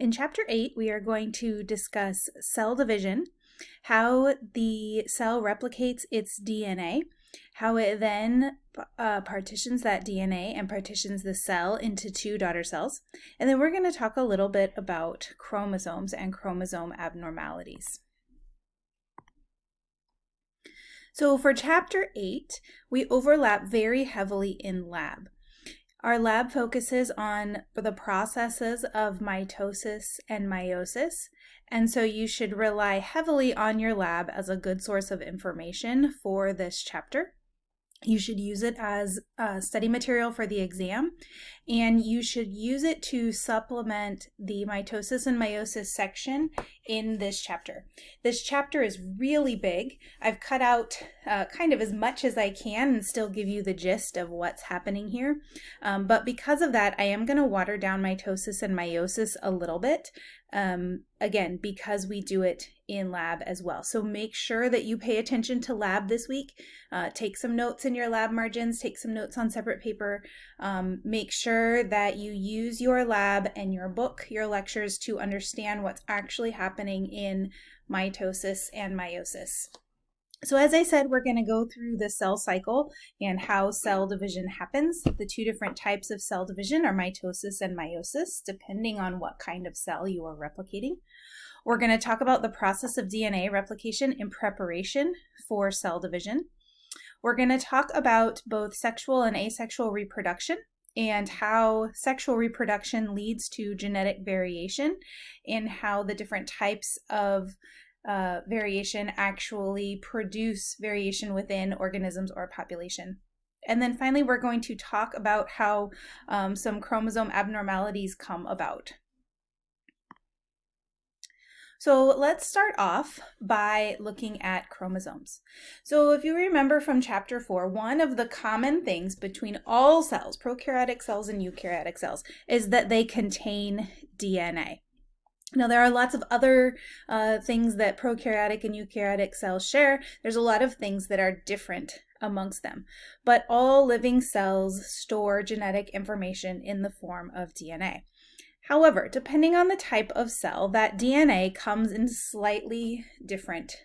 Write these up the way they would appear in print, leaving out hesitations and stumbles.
In Chapter 8, we are going to discuss cell division, how the cell replicates its DNA, how it then partitions that DNA and partitions the cell into two daughter cells, and then we're going to talk a little bit about chromosomes and chromosome abnormalities. So for Chapter 8, we overlap very heavily in lab. Our lab focuses on the processes of mitosis and meiosis, and so you should rely heavily on your lab as a good source of information for this chapter. You should use it as study material for the exam, and you should use it to supplement the mitosis and meiosis section in this chapter. This chapter is really big. I've cut out kind of as much as I can and still give you the gist of what's happening here. But because of that, I am going to water down mitosis and meiosis a little bit. Again, because we do it in lab as well. So make sure that you pay attention to lab this week. Take some notes in your lab margins, take some notes on separate paper. Make sure that you use your lab and your book, your lectures, to understand what's actually happening in mitosis and meiosis. So as I said, we're going to go through the cell cycle and how cell division happens. The two different types of cell division are mitosis and meiosis, depending on what kind of cell you are replicating. We're going to talk about the process of DNA replication in preparation for cell division. We're going to talk about both sexual and asexual reproduction and how sexual reproduction leads to genetic variation and how the different types of variation actually produce variation within organisms or population. And then finally, we're going to talk about how some chromosome abnormalities come about. So let's start off by looking at chromosomes. So if you remember from Chapter 4, one of the common things between all cells, prokaryotic cells and eukaryotic cells, is that they contain DNA. Now, there are lots of other things that prokaryotic and eukaryotic cells share. There's a lot of things that are different amongst them, but all living cells store genetic information in the form of DNA. However, depending on the type of cell, that DNA comes in slightly different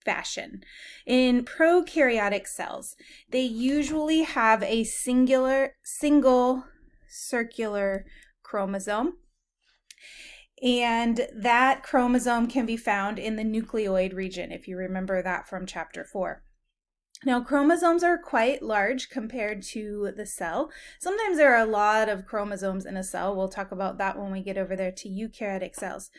fashion. In prokaryotic cells, they usually have a single circular chromosome. And that chromosome can be found in the nucleoid region, if you remember that from Chapter 4. Now, chromosomes are quite large compared to the cell. Sometimes there are a lot of chromosomes in a cell. We'll talk about that when we get over there to eukaryotic cells.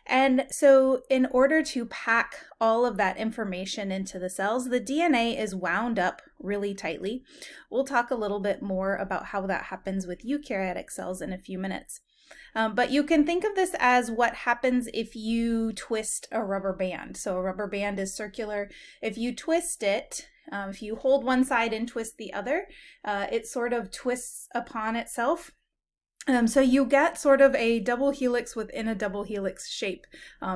And so in order to pack all of that information into the cells, the DNA is wound up really tightly. We'll talk a little bit more about how that happens with eukaryotic cells in a few minutes. But you can think of this as what happens if you twist a rubber band. So a rubber band is circular. If you twist it, if you hold one side and twist the other, it sort of twists upon itself. So you get sort of a double helix within a double helix shape.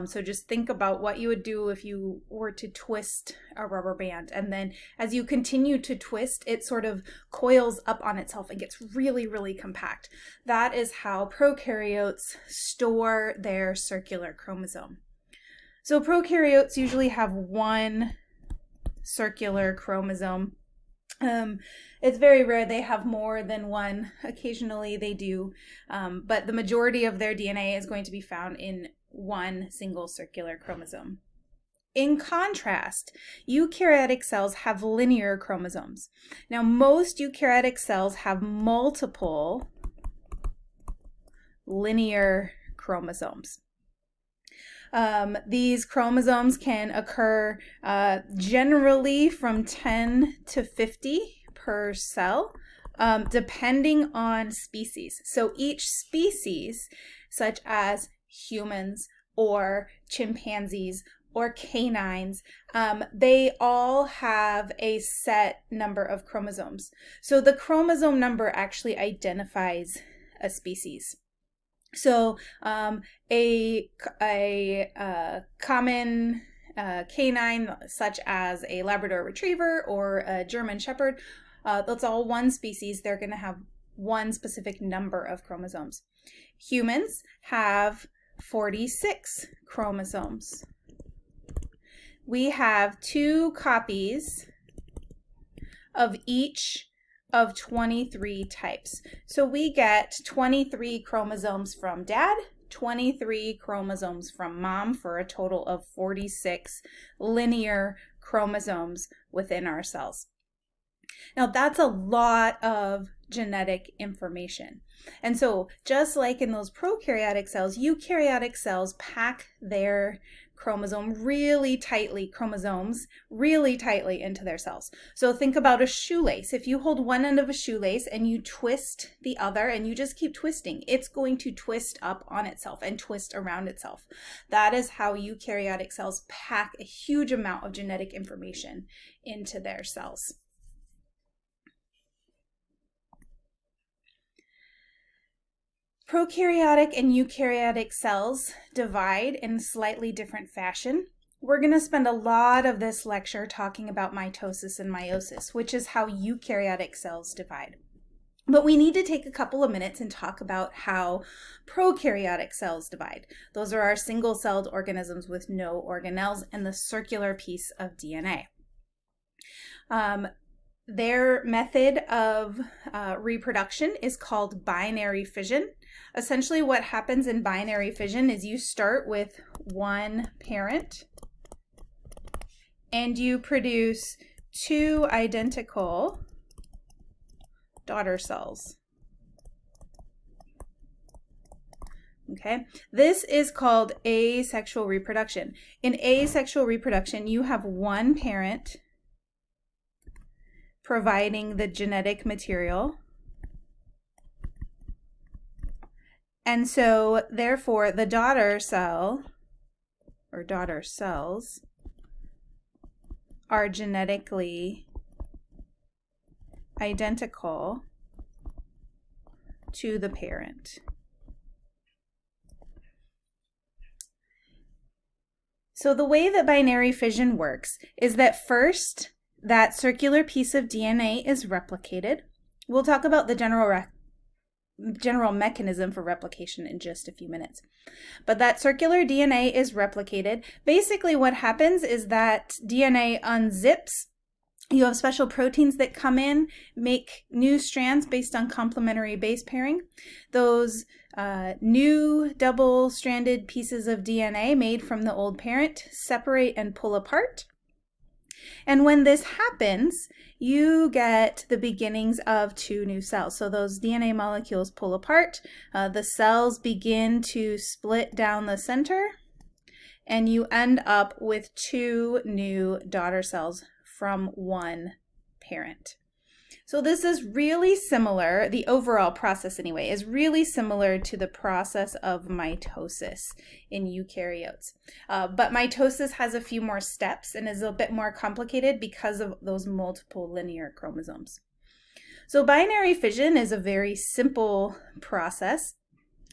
So just think about what you would do if you were to twist a rubber band. And then as you continue to twist, it sort of coils up on itself and gets really, really compact. That is how prokaryotes store their circular chromosome. So prokaryotes usually have one circular chromosome. It's very rare they have more than one. Occasionally they do, but the majority of their DNA is going to be found in one single circular chromosome. In contrast, eukaryotic cells have linear chromosomes. Now, most eukaryotic cells have multiple linear chromosomes. These chromosomes can occur generally from 10 to 50 per cell, depending on species. So each species, such as humans or chimpanzees or canines, they all have a set number of chromosomes. So the chromosome number actually identifies a species. So a common canine, such as a Labrador Retriever or a German Shepherd, that's all one species. They're going to have one specific number of chromosomes. Humans have 46 chromosomes. We have 2 copies of each of 23 types. So we get 23 chromosomes from dad, 23 chromosomes from mom, for a total of 46 linear chromosomes within our cells. Now that's a lot of genetic information. And so just like in those prokaryotic cells, eukaryotic cells pack their chromosomes really tightly into their cells. So think about a shoelace. If you hold one end of a shoelace and you twist the other and you just keep twisting, it's going to twist up on itself and twist around itself. That is how eukaryotic cells pack a huge amount of genetic information into their cells. Prokaryotic and eukaryotic cells divide in slightly different fashion. We're going to spend a lot of this lecture talking about mitosis and meiosis, which is how eukaryotic cells divide. But we need to take a couple of minutes and talk about how prokaryotic cells divide. Those are our single-celled organisms with no organelles and the circular piece of DNA. Their method of reproduction is called binary fission. Essentially what happens in binary fission is you start with one parent and you produce 2 identical daughter cells. Okay, this is called asexual reproduction. In asexual reproduction, you have one parent providing the genetic material. And so, therefore, the daughter cell, or daughter cells, are genetically identical to the parent. So the way that binary fission works is that first, that circular piece of DNA is replicated. We'll talk about the general mechanism for replication in just a few minutes. But that circular DNA is replicated. Basically what happens is that DNA unzips. You have special proteins that come in, make new strands based on complementary base pairing. Those new double-stranded pieces of DNA made from the old parent separate and pull apart. And when this happens, you get the beginnings of 2 new cells. So those DNA molecules pull apart, the cells begin to split down the center, and you end up with 2 new daughter cells from one parent. So this is really similar, the overall process anyway, is really similar to the process of mitosis in eukaryotes. But mitosis has a few more steps and is a bit more complicated because of those multiple linear chromosomes. So binary fission is a very simple process.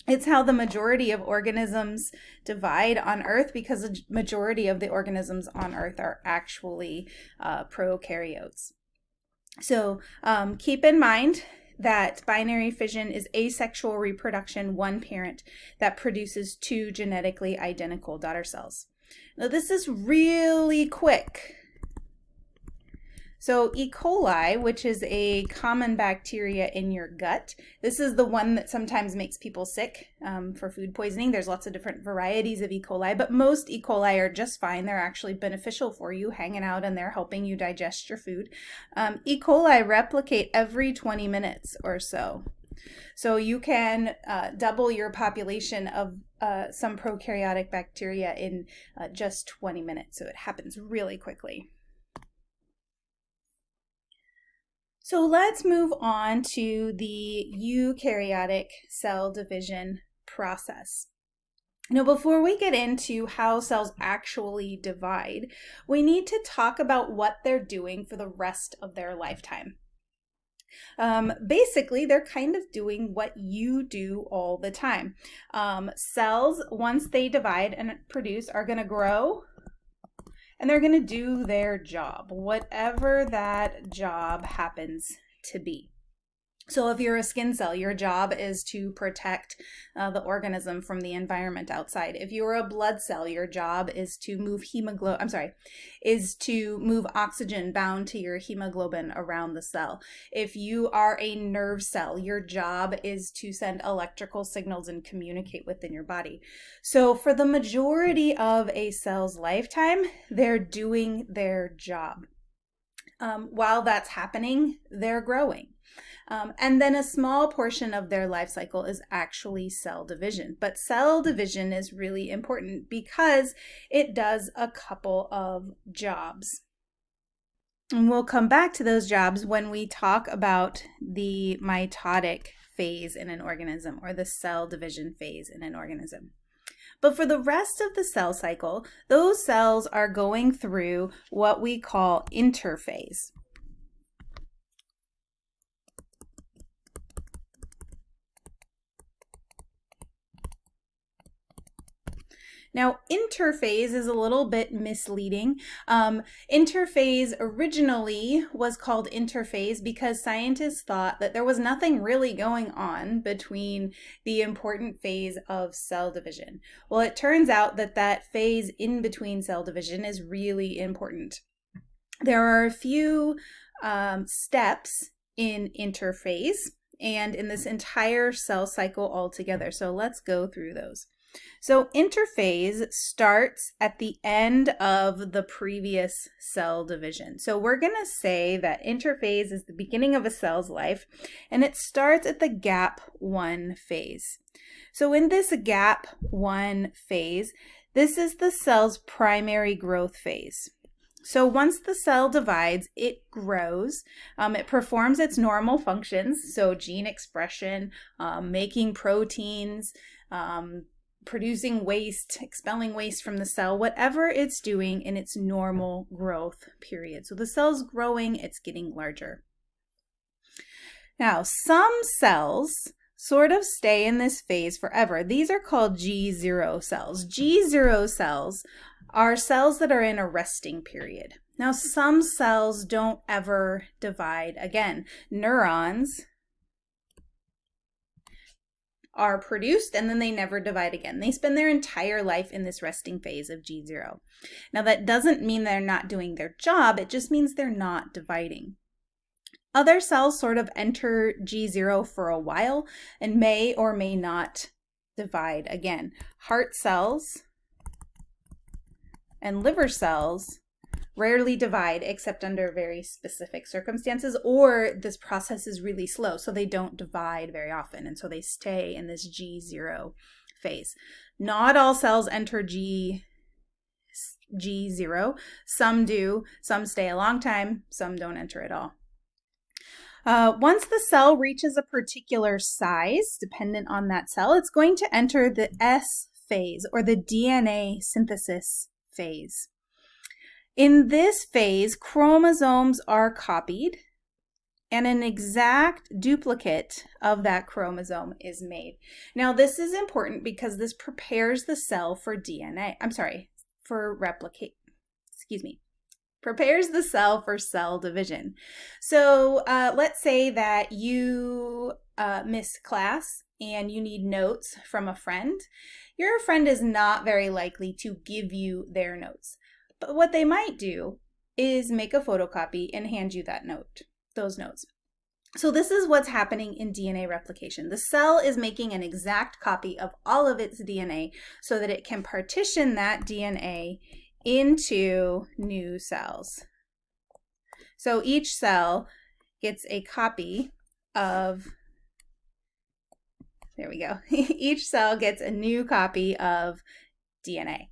It's how the majority of organisms divide on Earth because the majority of the organisms on Earth are actually prokaryotes. So keep in mind that binary fission is asexual reproduction, one parent that produces 2 genetically identical daughter cells. Now this is really quick. So E. coli, which is a common bacteria in your gut, this is the one that sometimes makes people sick for food poisoning. There's lots of different varieties of E. coli, but most E. coli are just fine. They're actually beneficial for you, hanging out, and they're helping you digest your food. E. coli replicate every 20 minutes or so. So you can double your population of some prokaryotic bacteria in just 20 minutes. So it happens really quickly. So let's move on to the eukaryotic cell division process. Now, before we get into how cells actually divide, we need to talk about what they're doing for the rest of their lifetime. Basically, they're kind of doing what you do all the time. Cells, once they divide and produce, are going to grow. And they're going to do their job, whatever that job happens to be. So if you're a skin cell, your job is to protect the organism from the environment outside. If you're a blood cell, your job is to move oxygen bound to your hemoglobin around the cell. If you are a nerve cell, your job is to send electrical signals and communicate within your body. So for the majority of a cell's lifetime, they're doing their job. While that's happening, they're growing. And then a small portion of their life cycle is actually cell division. But cell division is really important because it does a couple of jobs. And we'll come back to those jobs when we talk about the mitotic phase in an organism, or the cell division phase in an organism. But for the rest of the cell cycle, those cells are going through what we call interphase. Now, interphase is a little bit misleading. Interphase originally was called interphase because scientists thought that there was nothing really going on between the important phase of cell division. Well, it turns out that that phase in between cell division is really important. There are a few steps in interphase and in this entire cell cycle altogether. So let's go through those. So interphase starts at the end of the previous cell division. So we're going to say that interphase is the beginning of a cell's life, and it starts at the gap 1 phase. So in this gap 1 phase, this is the cell's primary growth phase. So once the cell divides, it grows. It performs its normal functions, so gene expression, making proteins, producing waste, expelling waste from the cell, whatever it's doing in its normal growth period. So the cell's growing, it's getting larger. Now, some cells sort of stay in this phase forever. These are called G0 cells. G0 cells are cells that are in a resting period. Now, some cells don't ever divide again. Neurons are produced and then they never divide again. They spend their entire life in this resting phase of G0. Now, that doesn't mean they're not doing their job, it just means they're not dividing. Other cells sort of enter G0 for a while and may or may not divide again. Heart cells and liver cells rarely divide except under very specific circumstances, or this process is really slow, so they don't divide very often, and so they stay in this G0 phase. Not all cells enter G0. Some do, some stay a long time, some don't enter at all. Once the cell reaches a particular size, dependent on that cell, it's going to enter the S phase, or the DNA synthesis phase. In this phase, chromosomes are copied and an exact duplicate of that chromosome is made. Now, this is important because this prepares the cell for prepares the cell for cell division. So let's say that you miss class and you need notes from a friend. Your friend is not very likely to give you their notes. But what they might do is make a photocopy and hand you those notes. So this is what's happening in DNA replication. The cell is making an exact copy of all of its DNA so that it can partition that DNA into new cells. So each cell gets a copy of, there we go, each cell gets a new copy of DNA.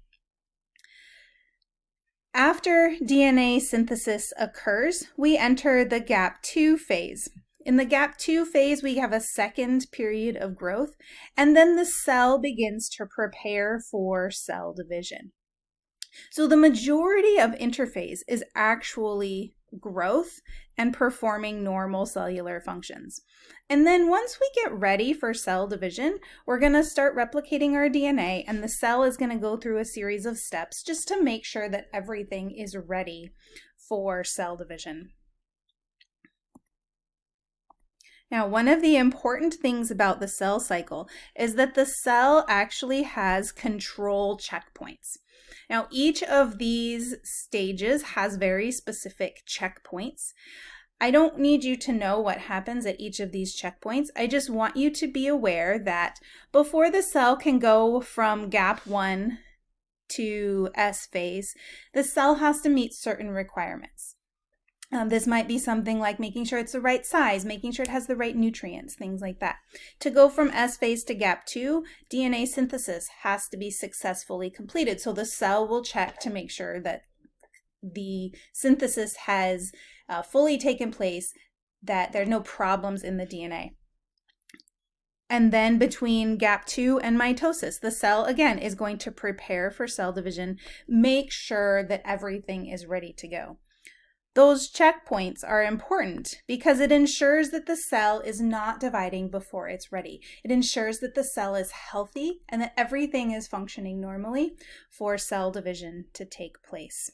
After DNA synthesis occurs, we enter the gap 2 phase. In the gap 2 phase, we have a second period of growth, and then the cell begins to prepare for cell division. So the majority of interphase is actually growth and performing normal cellular functions. And then once we get ready for cell division, we're going to start replicating our DNA, and the cell is going to go through a series of steps just to make sure that everything is ready for cell division. Now, one of the important things about the cell cycle is that the cell actually has control checkpoints. Now, each of these stages has very specific checkpoints. I don't need you to know what happens at each of these checkpoints. I just want you to be aware that before the cell can go from gap 1 to S phase, the cell has to meet certain requirements. This might be something like making sure it's the right size, making sure it has the right nutrients, things like that. To go from S phase to gap 2, DNA synthesis has to be successfully completed. So the cell will check to make sure that the synthesis has fully taken place, that there are no problems in the DNA. And then between gap 2 and mitosis, the cell again is going to prepare for cell division, make sure that everything is ready to go. Those checkpoints are important because it ensures that the cell is not dividing before it's ready. It ensures that the cell is healthy and that everything is functioning normally for cell division to take place.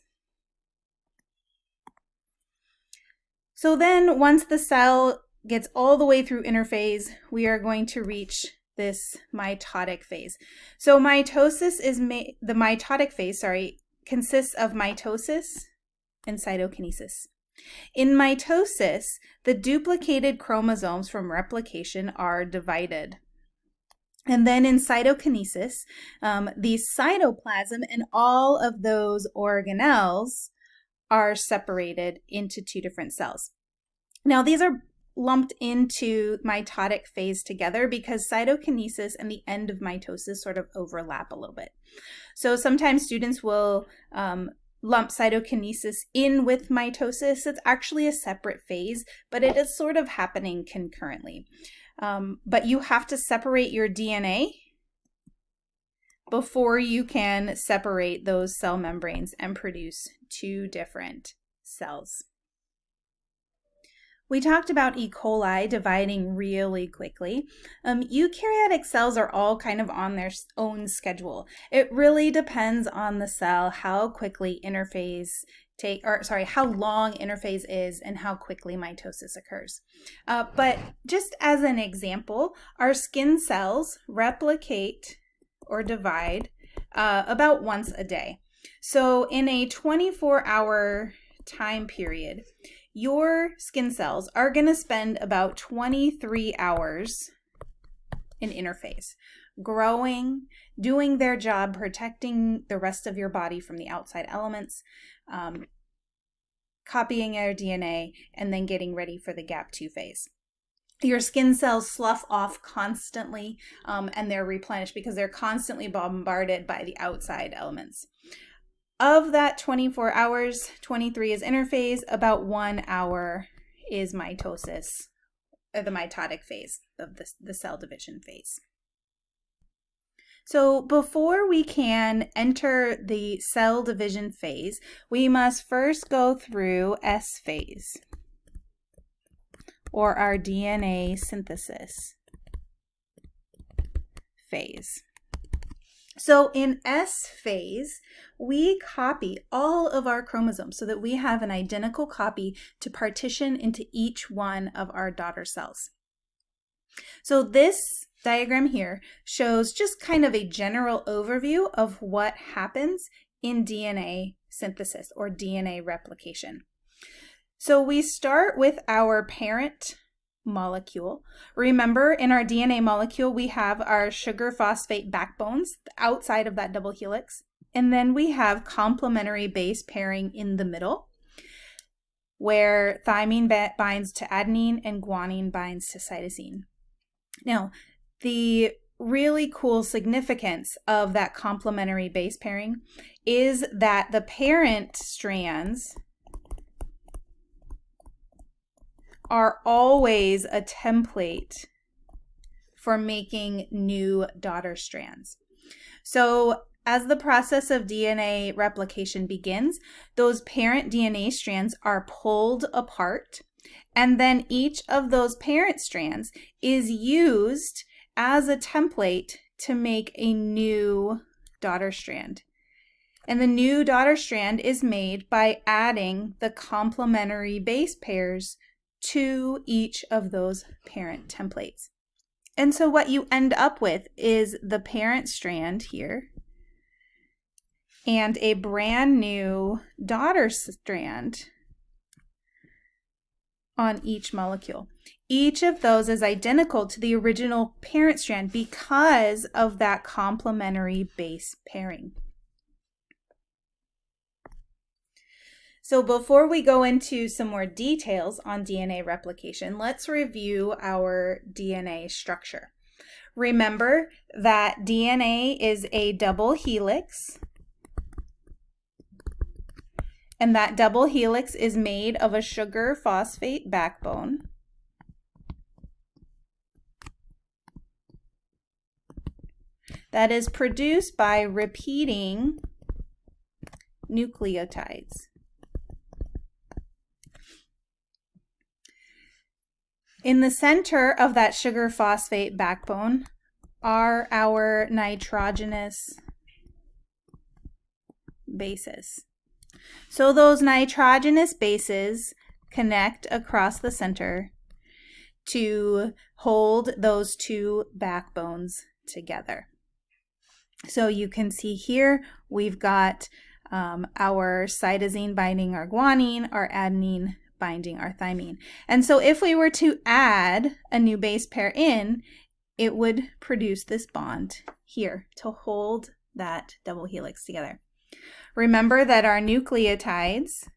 So then once the cell gets all the way through interphase, we are going to reach this mitotic phase. So mitosis is the mitotic phase, consists of mitosis and cytokinesis. In mitosis, the duplicated chromosomes from replication are divided. And then in cytokinesis, the cytoplasm and all of those organelles are separated into two different cells. Now, these are lumped into mitotic phase together because cytokinesis and the end of mitosis sort of overlap a little bit. So sometimes students will lump cytokinesis in with mitosis. It's actually a separate phase, but it is sort of happening concurrently. But you have to separate your DNA before you can separate those cell membranes and produce two different cells. We talked about E. coli dividing really quickly. Eukaryotic cells are all kind of on their own schedule. It really depends on the cell how quickly how long interphase is and how quickly mitosis occurs. But just as an example, our skin cells replicate or divide about once a day. So in a 24-hour time period, your skin cells are going to spend about 23 hours in interphase, growing, doing their job, protecting the rest of your body from the outside elements, copying their DNA, and then getting ready for the gap 2 phase. Your skin cells slough off constantly, and they're replenished because they're constantly bombarded by the outside elements. Of that 24 hours, 23 is interphase, about 1 hour is mitosis, or the mitotic phase of the cell division phase. So before we can enter the cell division phase, we must first go through S phase, or our DNA synthesis phase. So in S phase, we copy all of our chromosomes so that we have an identical copy to partition into each one of our daughter cells. So this diagram here shows just kind of a general overview of what happens in DNA synthesis or DNA replication. So we start with our parent molecule. Remember, in our DNA molecule, we have our sugar phosphate backbones outside of that double helix, and then we have complementary base pairing in the middle, where thymine binds to adenine and guanine binds to cytosine. Now, the really cool significance of that complementary base pairing is that the parent strands are always a template for making new daughter strands. So as the process of DNA replication begins, those parent DNA strands are pulled apart, and then each of those parent strands is used as a template to make a new daughter strand. And the new daughter strand is made by adding the complementary base pairs to each of those parent templates. And so what you end up with is the parent strand here and a brand new daughter strand on each molecule. Each of those is identical to the original parent strand because of that complementary base pairing. So before we go into some more details on DNA replication, let's review our DNA structure. Remember that DNA is a double helix, and that double helix is made of a sugar phosphate backbone that is produced by repeating nucleotides. In the center of that sugar phosphate backbone are our nitrogenous bases. So those nitrogenous bases connect across the center to hold those two backbones together. So you can see here we've got our cytosine binding our guanine, our adenine binding our thymine. And so if we were to add a new base pair in, it would produce this bond here to hold that double helix together. Remember that our nucleotides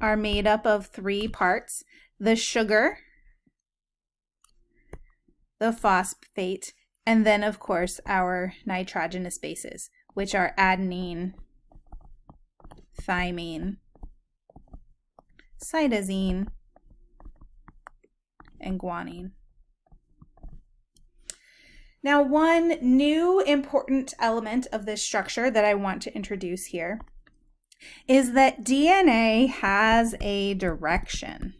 are made up of three parts: the sugar, the phosphate, and then of course our nitrogenous bases, which are adenine, thymine, cytosine, and guanine. Now, one new important element of this structure that I want to introduce here is that DNA has a direction.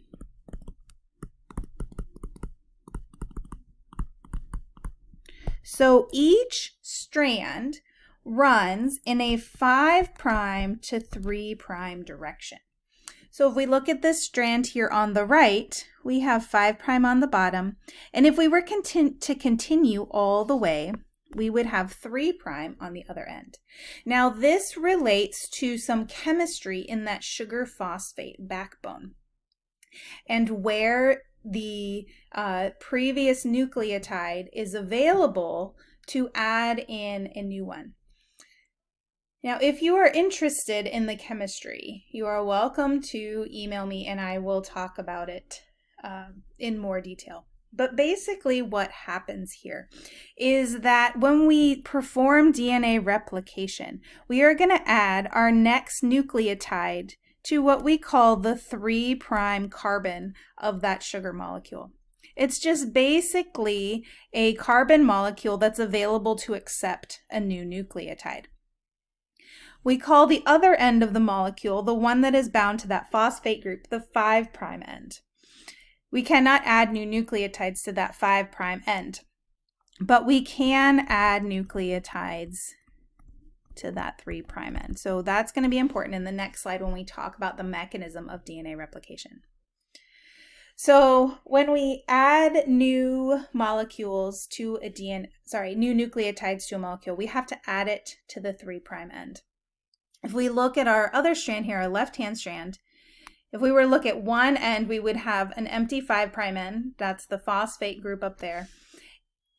So each strand runs in a 5' to 3' direction. So if we look at this strand here on the right, we have 5' on the bottom, and if we were to continue all the way, we would have 3' on the other end. Now this relates to some chemistry in that sugar phosphate backbone, and where the previous nucleotide is available to add in a new one. Now, if you are interested in the chemistry, you are welcome to email me and I will talk about it in more detail. But basically what happens here is that when we perform DNA replication, we are going to add our next nucleotide to what we call the 3' carbon of that sugar molecule. It's just basically a carbon molecule that's available to accept a new nucleotide. We call the other end of the molecule, the one that is bound to that phosphate group, the 5' end. We cannot add new nucleotides to that 5' end, but we can add nucleotides to that 3' end. So that's going to be important in the next slide when we talk about the mechanism of DNA replication. So when we add new molecules to a new nucleotides to a molecule, we have to add it to the 3' end. If we look at our other strand here, our left-hand strand, if we were to look at one end, we would have an empty 5' end, that's the phosphate group up there,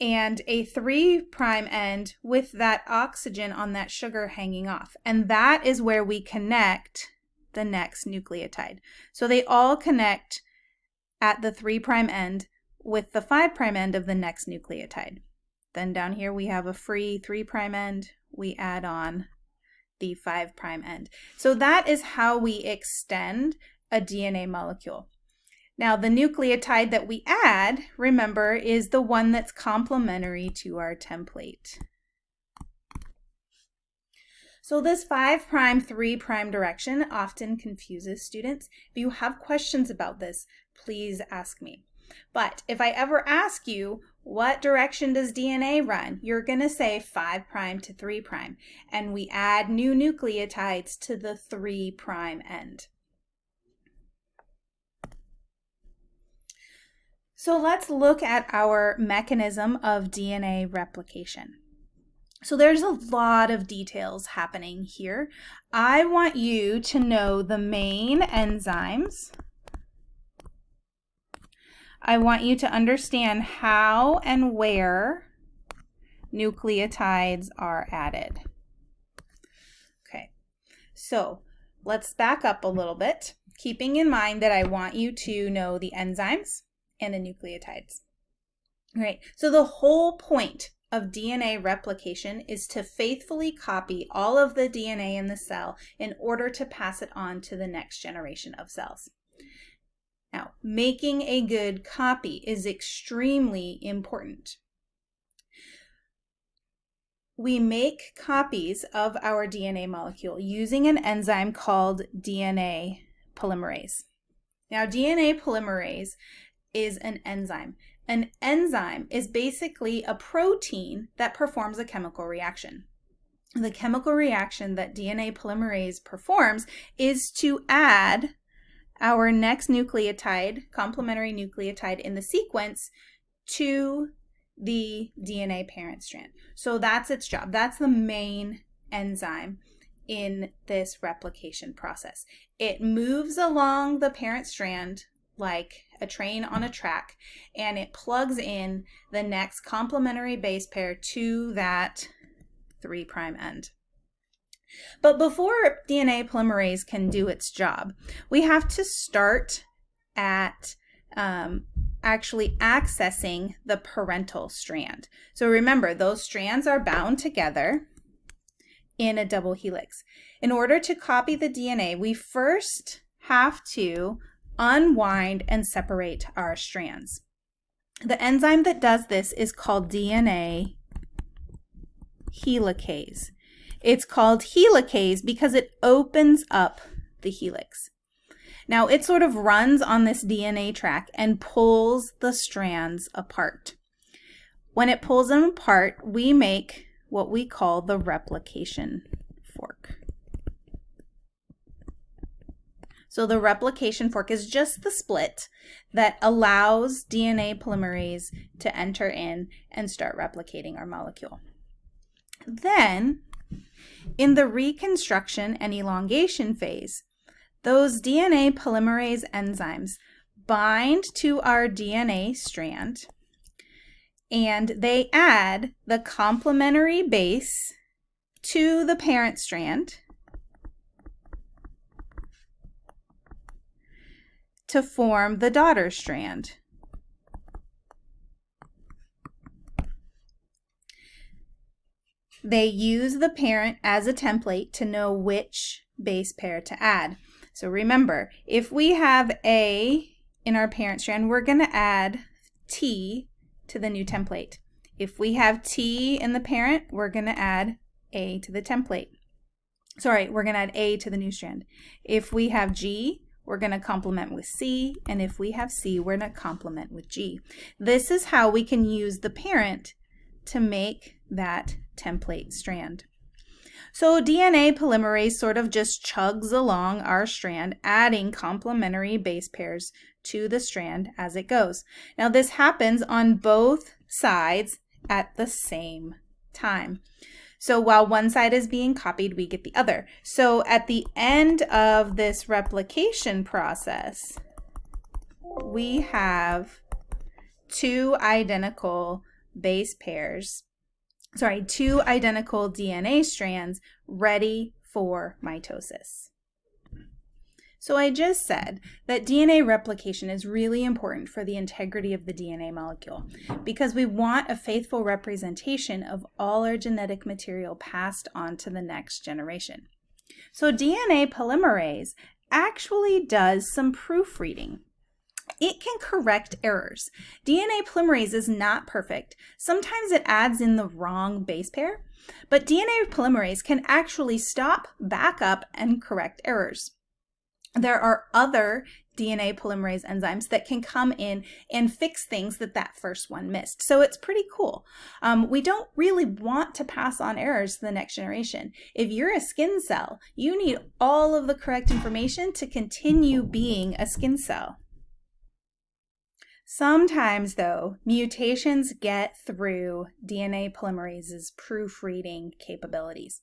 and a 3' end with that oxygen on that sugar hanging off. And that is where we connect the next nucleotide. So they all connect at the 3' end with the 5' end of the next nucleotide. Then down here we have a free 3' end, we add on the 5' end. So that is how we extend a DNA molecule. Now the nucleotide that we add, remember, is the one that's complementary to our template. So this 5', 3' direction often confuses students. If you have questions about this, please ask me. But if I ever ask you, what direction does DNA run? You're going to say 5' to 3', and we add new nucleotides to the 3' end. So let's look at our mechanism of DNA replication. So there's a lot of details happening here. I want you to know the main enzymes. I want you to understand how and where nucleotides are added. Okay, so let's back up a little bit, keeping in mind that I want you to know the enzymes and the nucleotides. All right, so the whole point of DNA replication is to faithfully copy all of the DNA in the cell in order to pass it on to the next generation of cells. Now, making a good copy is extremely important. We make copies of our DNA molecule using an enzyme called DNA polymerase. Now, DNA polymerase is an enzyme. An enzyme is basically a protein that performs a chemical reaction. The chemical reaction that DNA polymerase performs is to add our next nucleotide, complementary nucleotide in the sequence, to the DNA parent strand. So that's its job. That's the main enzyme in this replication process. It moves along the parent strand like a train on a track, and it plugs in the next complementary base pair to that 3' end. But before DNA polymerase can do its job, we have to start at actually accessing the parental strand. So remember, those strands are bound together in a double helix. In order to copy the DNA, we first have to unwind and separate our strands. The enzyme that does this is called DNA helicase. It's called helicase because it opens up the helix. Now, it sort of runs on this DNA track and pulls the strands apart. When it pulls them apart, we make what we call the replication fork. So the replication fork is just the split that allows DNA polymerase to enter in and start replicating our molecule. Then, in the reconstruction and elongation phase, those DNA polymerase enzymes bind to our DNA strand, and they add the complementary base to the parent strand to form the daughter strand. They use the parent as a template to know which base pair to add. So remember, if we have A in our parent strand, we're going to add T to the new template. If we have T in the parent, we're going to add A to the template. Sorry, we're going to add A to the new strand. If we have G, we're going to complement with C, and if we have C, we're going to complement with G. This is how we can use the parent to make that template strand. So DNA polymerase sort of just chugs along our strand, adding complementary base pairs to the strand as it goes. Now this happens on both sides at the same time. So while one side is being copied, we get the other. So at the end of this replication process, we have two identical DNA strands ready for mitosis. So I just said that DNA replication is really important for the integrity of the DNA molecule because we want a faithful representation of all our genetic material passed on to the next generation. So DNA polymerase actually does some proofreading. It can correct errors. DNA polymerase is not perfect. Sometimes it adds in the wrong base pair, but DNA polymerase can actually stop, back up, and correct errors. There are other DNA polymerase enzymes that can come in and fix things that first one missed. So it's pretty cool. We don't really want to pass on errors to the next generation. If you're a skin cell, you need all of the correct information to continue being a skin cell. Sometimes, though, mutations get through DNA polymerase's proofreading capabilities.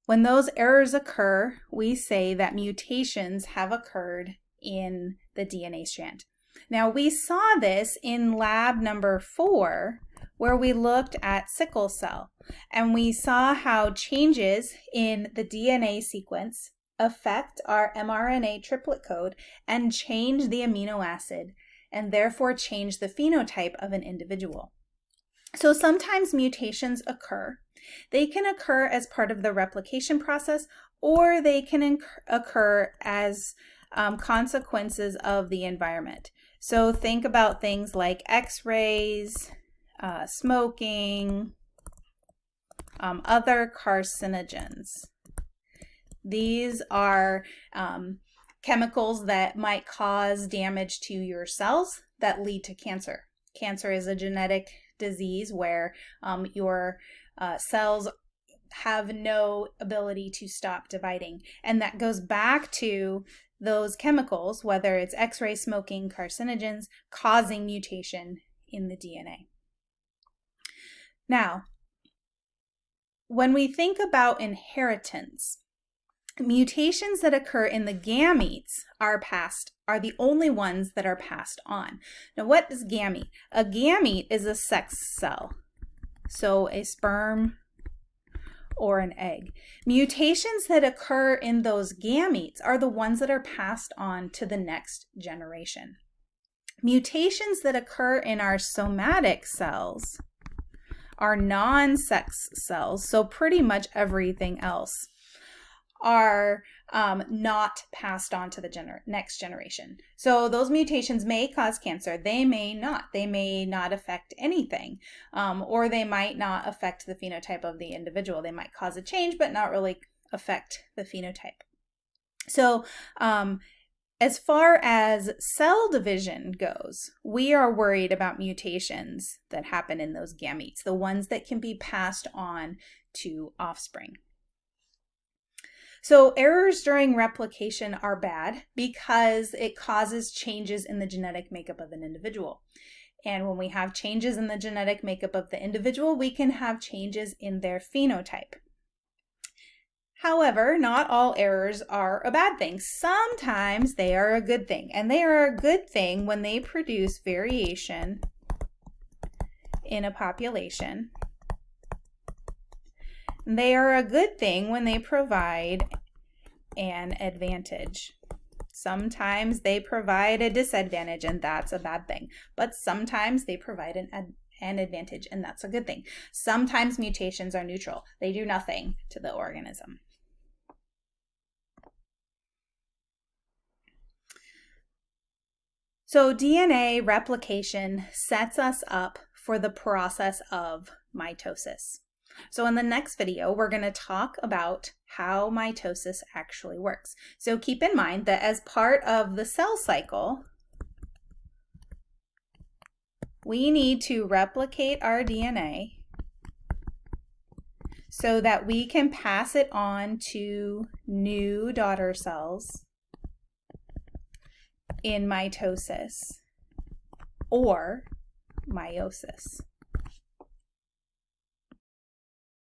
When those errors occur, we say that mutations have occurred in the DNA strand. Now, we saw this in lab number 4, where we looked at sickle cell, and we saw how changes in the DNA sequence affect our mRNA triplet code and change the amino acid, and therefore change the phenotype of an individual. So sometimes mutations occur. They can occur as part of the replication process, or they can occur as consequences of the environment. So think about things like X-rays, smoking, other carcinogens. These are chemicals that might cause damage to your cells that lead to cancer. Cancer is a genetic disease where your cells have no ability to stop dividing. And that goes back to those chemicals, whether it's X-ray, smoking, carcinogens, causing mutation in the DNA. Now, when we think about inheritance, mutations that occur in the gametes are the only ones that are passed on. Now, what is gamete? A gamete is a sex cell, so a sperm or an egg. Mutations that occur in those gametes are the ones that are passed on to the next generation. Mutations that occur in our somatic cells are non-sex cells, so pretty much everything else are not passed on to the next generation. So those mutations may cause cancer. They may not. They may not affect anything, or they might not affect the phenotype of the individual. They might cause a change, but not really affect the phenotype. So as far as cell division goes, we are worried about mutations that happen in those gametes, the ones that can be passed on to offspring. So errors during replication are bad because it causes changes in the genetic makeup of an individual. And when we have changes in the genetic makeup of the individual, we can have changes in their phenotype. However, not all errors are a bad thing. Sometimes they are a good thing, and they are a good thing when they produce variation in a population. They are a good thing when they provide an advantage. Sometimes they provide a disadvantage, and that's a bad thing. But sometimes they provide an advantage, and that's a good thing. Sometimes mutations are neutral. They do nothing to the organism. So DNA replication sets us up for the process of mitosis. So in the next video, we're going to talk about how mitosis actually works. So keep in mind that as part of the cell cycle, we need to replicate our DNA so that we can pass it on to new daughter cells in mitosis or meiosis.